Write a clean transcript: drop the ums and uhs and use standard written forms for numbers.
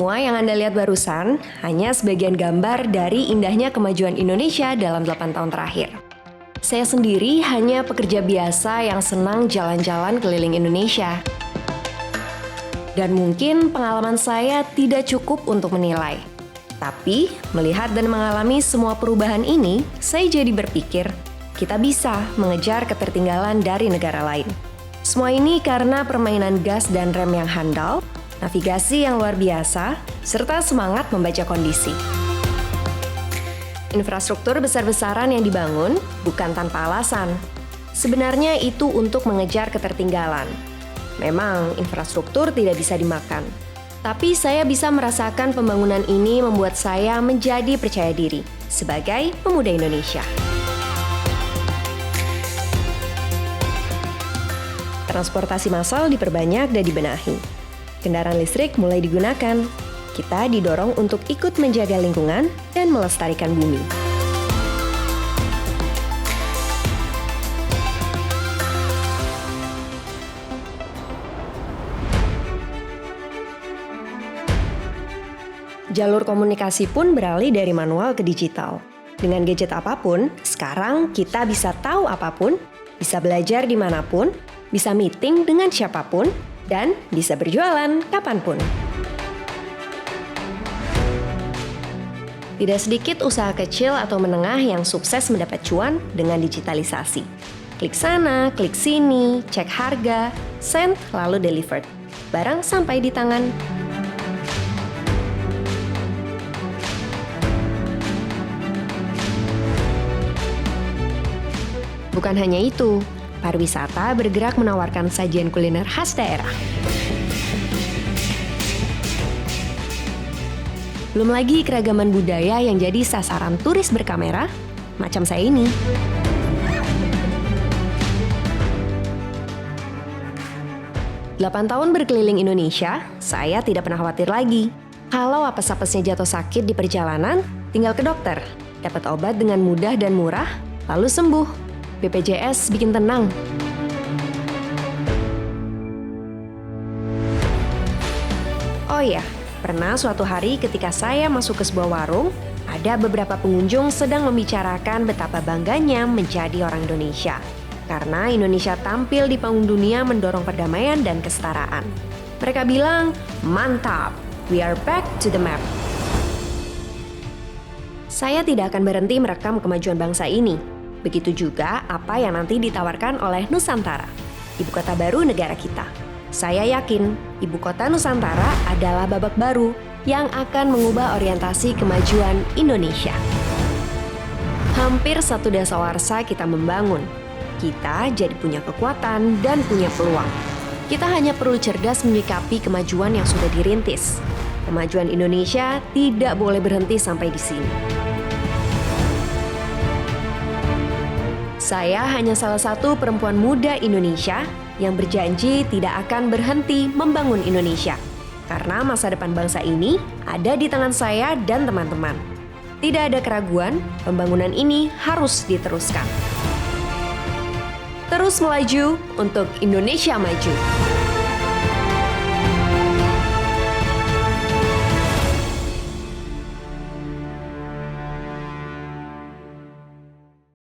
Semua yang Anda lihat barusan hanya sebagian gambar dari indahnya kemajuan Indonesia dalam 8 tahun terakhir. Saya sendiri hanya pekerja biasa yang senang jalan-jalan keliling Indonesia. Dan mungkin pengalaman saya tidak cukup untuk menilai. Tapi, melihat dan mengalami semua perubahan ini, saya jadi berpikir, kita bisa mengejar ketertinggalan dari negara lain. Semua ini karena permainan gas dan rem yang handal, navigasi yang luar biasa, serta semangat membaca kondisi. Infrastruktur besar-besaran yang dibangun bukan tanpa alasan. Sebenarnya itu untuk mengejar ketertinggalan. Memang infrastruktur tidak bisa dimakan. Tapi saya bisa merasakan pembangunan ini membuat saya menjadi percaya diri sebagai pemuda Indonesia. Transportasi massal diperbanyak dan dibenahi. Kendaraan listrik mulai digunakan. Kita didorong untuk ikut menjaga lingkungan dan melestarikan bumi. Jalur komunikasi pun beralih dari manual ke digital. Dengan gadget apapun, sekarang kita bisa tahu apapun, bisa belajar dimanapun, bisa meeting dengan siapapun, dan bisa berjualan kapanpun. Tidak sedikit usaha kecil atau menengah yang sukses mendapat cuan dengan digitalisasi. Klik sana, klik sini, cek harga, send, lalu delivered. Barang sampai di tangan. Bukan hanya itu, pariwisata bergerak menawarkan sajian kuliner khas daerah. Belum lagi keragaman budaya yang jadi sasaran turis berkamera, macam saya ini. Delapan tahun berkeliling Indonesia, saya tidak pernah khawatir lagi. Kalau apes-apesnya jatuh sakit di perjalanan, tinggal ke dokter, dapat obat dengan mudah dan murah, lalu sembuh. BPJS bikin tenang. Oh iya, pernah suatu hari ketika saya masuk ke sebuah warung, ada beberapa pengunjung sedang membicarakan betapa bangganya menjadi orang Indonesia. Karena Indonesia tampil di panggung dunia mendorong perdamaian dan kesetaraan. Mereka bilang, mantap, we are back to the map. Saya tidak akan berhenti merekam kemajuan bangsa ini. Begitu juga apa yang nanti ditawarkan oleh Nusantara, ibu kota baru negara kita. Saya yakin ibu kota Nusantara adalah babak baru yang akan mengubah orientasi kemajuan Indonesia. Hampir satu dasawarsa kita membangun. Kita jadi punya kekuatan dan punya peluang. Kita hanya perlu cerdas menyikapi kemajuan yang sudah dirintis. Kemajuan Indonesia tidak boleh berhenti sampai di sini. Saya hanya salah satu perempuan muda Indonesia yang berjanji tidak akan berhenti membangun Indonesia. Karena masa depan bangsa ini ada di tangan saya dan teman-teman. Tidak ada keraguan, pembangunan ini harus diteruskan. Terus melaju untuk Indonesia maju.